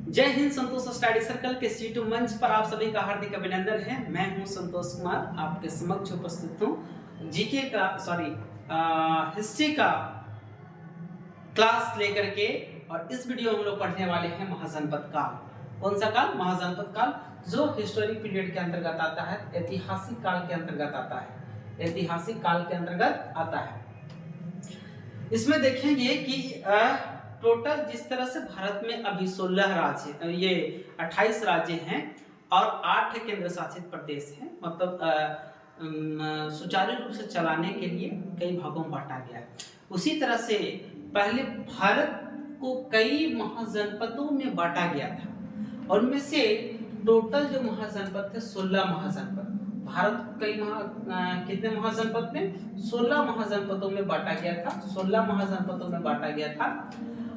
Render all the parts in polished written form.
जय हिंद। संतोष study circle के C2 मंच पर आप सभी का हार्दिक अभिनंदन है। मैं हूं संतोष कुमार, आपके समक्ष उपस्थित हूं जीके का हिस्ट्री का क्लास लेकर के। और इस वीडियो में हम लोग पढ़ने वाले हैं महाजनपद काल। कौन सा काल? महाजनपद काल, जो हिस्टोरिक पीरियड के अंतर्गत आता है, ऐतिहासिक काल के अंतर्गत आता है, ऐतिहासिक काल के अंतर्गत आता है। इसमें देखेंगे कि टोटल जिस तरह से भारत में अभी 16 राज्य, ये 28 राज्य हैं और 8 केंद्र शासित प्रदेश हैं। मतलब सुचारू रूप से चलाने के लिए कई भागों में बांटा गया है। उसी तरह से पहले भारत को कई महाजनपदों में बांटा गया था और उनमें से टोटल जो महाजनपद थे 16 महाजनपद। भारत को कितने महाजनपद में? 16 महाजनपदों में बांटा गया था। 16 महाजनपदों में बांटा गया था।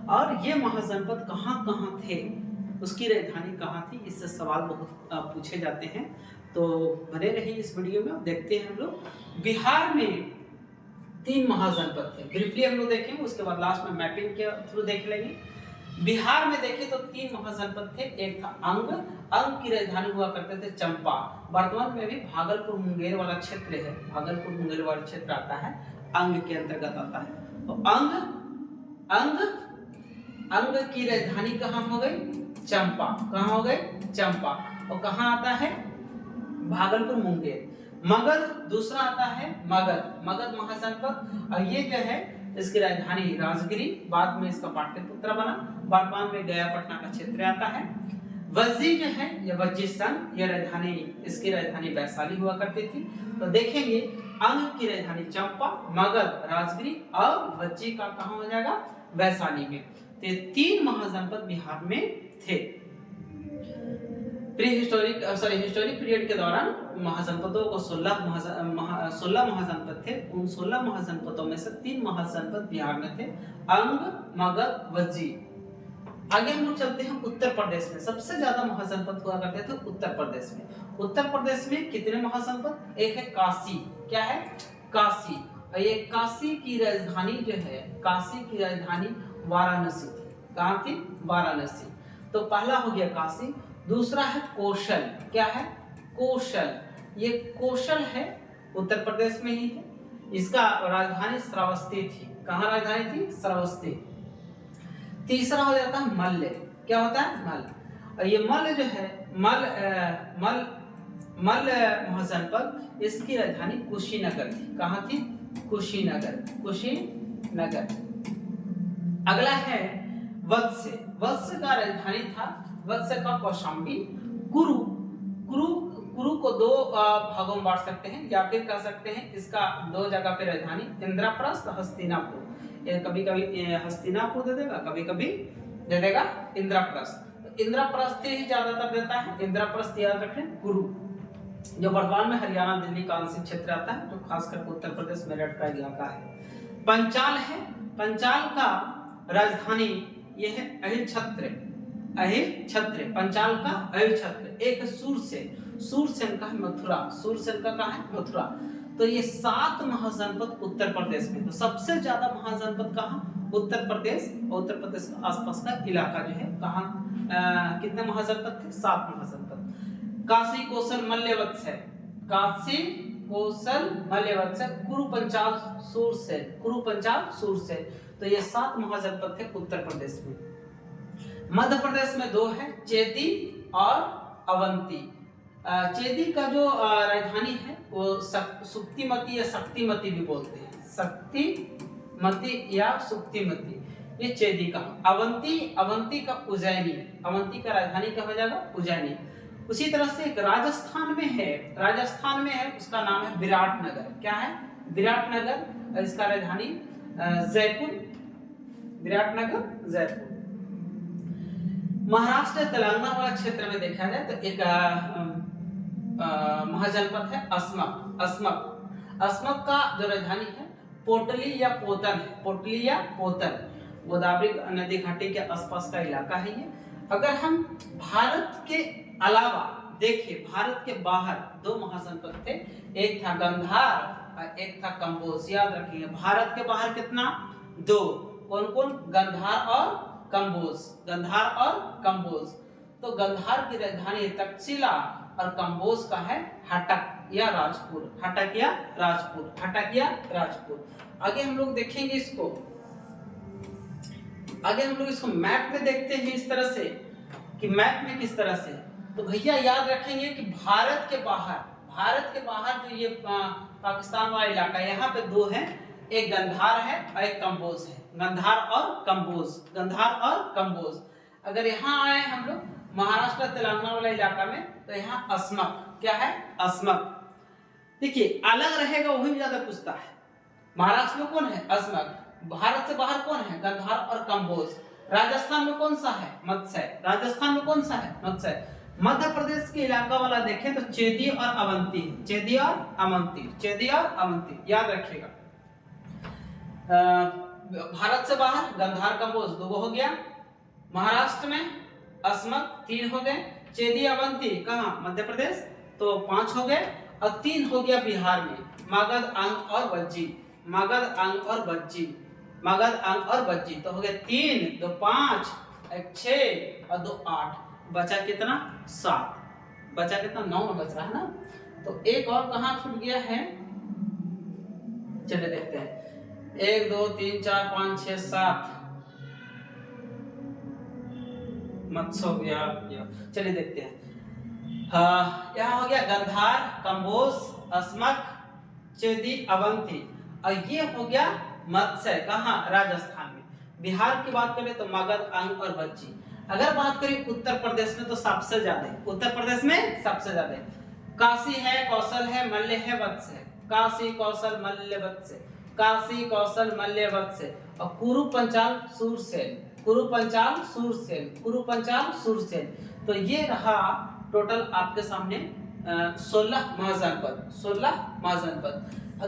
और ये महाजनपद कहाँ थे, उसकी राजधानी कहाँ थी, इससे सवाल बहुत पूछे जाते हैं। तो बने रहिए इस वीडियो में। देखते हैं हम लोग। बिहार में 3 महाजनपद थे। ब्रीफली हम लोग देखेंगे, उसके बाद लास्ट में मैपिंग के थ्रू देख लेंगे। बिहार में देखें तो 3 महाजनपद थे। एक था अंग की राजधानी हुआ करते थे चंपा। वर्तमान में भी भागलपुर मुंगेर वाला क्षेत्र है, भागलपुर मुंगेर वाला क्षेत्र आता है, अंग के अंतर्गत आता है। तो अंग की राजधानी कहाँ हो गई? चंपा। कहाँ हो गई? चंपा। और कहाँ आता है? भागलपुर मुंगेर। मगध दूसरा आता है, मगध महाजनपद। और ये जो है इसकी राजधानी राजगिरी, बाद में इसका पाटलिपुत्र बना। वर्तमान में गया पटना का क्षेत्र आता है। वज्जी जो है या वज्जीस्तान, ये राजधानी, इसकी राजधानी वैशाली हुआ करती थी। तो देखेंगे अंग की राजधानी चंपा, मगध राजगिरी और वज्जी का कहाँ हो जाएगा? वैशाली में। तो 3 महाजनपद बिहार में थे। हिस्टोरिक पीरियड के दौरान महाजनपदों को 16 महाजनपद थे। उन 16 महाजनपदों में से 3 महाजनपद बिहार में थे, अंग, मगध, वज्जी। आगे हम लोग चलते हैं उत्तर प्रदेश में। सबसे ज्यादा महाजनपद हुआ करते थे उत्तर प्रदेश में। उत्तर प्रदेश में कितने महाजनपद? एक है काशी। क्या है? काशी। और ये काशी की राजधानी जो है, काशी की राजधानी वाराणसी थी। कहाँ थी? वाराणसी। तो पहला हो गया काशी। दूसरा है कौशल। क्या है? कौशल। ये कौशल है, उत्तर प्रदेश में ही है। इसका राजधानी श्रावस्ती थी। कहाँ राजधानी थी? श्रावस्ती। तीसरा हो जाता है मल्ल। क्या होता है? मल्ल। और ये मल्ल जो है, मल्ल महाजनपद, इसकी राजधानी कुशीनगर थी। कहाँ थी? कुशीनगर। अगला है वत्स। वत्स का राजधानी था, वत्स का कौशाम्बी। कुरु को 2 भागों में बांट सकते हैं, या फिर कह सकते हैं इसका 2 जगह पे राजधानी, इंद्रप्रस्थ, हस्तिनापुर। कभी हस्तिनापुर दे देगा, कभी दे देगा इंद्रप्रस्थ। तो इंद्रप्रस्थ ही ज्यादातर देता है। इंद्रप्रस्थ याद रखें। कुरु जो वर्तमान में हरियाणा दिल्ली का आंशिक क्षेत्र आता है, जो खासकर उत्तर प्रदेश मेरठ का इलाका है। पंचाल है। पंचाल का राजधानी ये है अहिच्छत्र। पंचाल का अहिच्छत्र। एक सूरसेन का है मथुरा। सूरसेन का कहाँ है? मथुरा। तो ये 7 महाजनपद उत्तर प्रदेश में। तो सबसे ज्यादा महाजनपद कहाँ? उत्तर प्रदेश। और उत्तर प्रदेश के आसपास का इलाका जो है, कहाँ कितने महाजनपद थे? 7 महाजनपद। काशी, कौशल, मल्ल, वत्स है। काशी, कौशल, मल्ल, वत्स है। कुरु, पंचाल, सूरसेन। तो ये 7 महाजनपद थे उत्तर प्रदेश में। मध्य प्रदेश में 2 है, चेदी और अवंती। चेदी का जो राजधानी है वो सुक्तिमती या शक्तिमती भी बोलते हैं। शक्तिमती या सुक्तिमती, ये चेदी का। अवंती का उज्जैनी। अवंती का राजधानी क्या हो जाएगा? उज्जैनी। उसी तरह से एक राजस्थान में है, उसका नाम है विराटनगर। क्या है? विराटनगर। इसका राजधानी जयपुर। विराटनगर, जयपुर। महाराष्ट्र तेलंगाना वाला क्षेत्र में देखा जाए तो एक महाजनपद है अस्मक का जो राजधानी है पोटली या पोतन। गोदावरी नदी घाटी के आसपास का इलाका है ये। अगर हम भारत के अलावा देखें, भारत के बाहर 2 महाजनपद थे। एक था गंधार और एक था कंबोज। याद रखिए, भारत के बाहर कितना? 2। कौन कौन? गंधार और कंबोज, गंधार और कंबोज। तो गंधार की राजधानी तक्षशिला और कंबोज का है हटक या राजपुर, हटक या राजपुर, हटक या राजपुर। आगे हम लोग देखेंगे इसको, आगे हम लोग इसको मैप में देखते हैं इस तरह से कि मैप में किस तरह से। तो भैया याद रखेंगे कि भारत के बाहर जो ये पाकिस्तान वाला इलाका, यहाँ पे दो है, एक गंधार है और एक कंबोज है, गंधार और कंबोज, गंधार और कंबोज। अगर यहाँ आए हम लोग महाराष्ट्र तेलंगाना वाला इलाका में, तो यहाँ अस्मक, क्या है, अस्मक। देखिए अलग रहेगा वही ज्यादा पूछता है। महाराष्ट्र में कौन है, अस्मक। भारत से बाहर कौन है, गंधार और कंबोज। राजस्थान में कौन सा है, मत्स्य। राजस्थान में कौन सा है, मत्स्य। मध्य प्रदेश के इलाका वाला देखें तो चेदी और अवंती, चेदी और अवंती, चेदी और अवंती, याद रखिएगा। भारत से बाहर गंधार कंबोज दो हो गया, महाराष्ट्र में अस्मक 3 हो गए, चेदी अवंती कहाँ, मध्य प्रदेश, तो 5 हो गए, और 3 हो गया बिहार में, मगध, अंग और बज्जी, मगध, अंग और बज्जी, मगध, अंग और बज्जी। तो हो गए 3, 2 5, 1 6 और 2 8, बचा कितना, 7, बचा कितना, 9 बच रहा है ना। तो एक और कहाँ छूट गया है, चलिए देखते हैं। 1 2 3 4 5 6 7 मत्स्य हो गया। चलिए देखते हैं, यहाँ हो गया गंधार, कंबोज, अस्मक, चेदी, अवंती, और ये हो गया मत्स्य, कहाँ, राजस्थान में। बिहार की बात करें तो मगध, अंग और बज्जी। अगर बात करें उत्तर प्रदेश में तो सबसे ज्यादा, उत्तर प्रदेश में सबसे ज्यादा काशी है, कौशल है, मल्य है, वत्स है, काशी, कौशल, मल्य, वत्स, काशी, कौशल, मल्य, वत्स, और कुरु, पंचाल, सूरसेन, कुरु, पंचाल, सूरसेन, कुरु, पंचाल, सूरसेन। तो ये रहा टोटल आपके सामने 16 महाजनपद, 16 महाजनपद।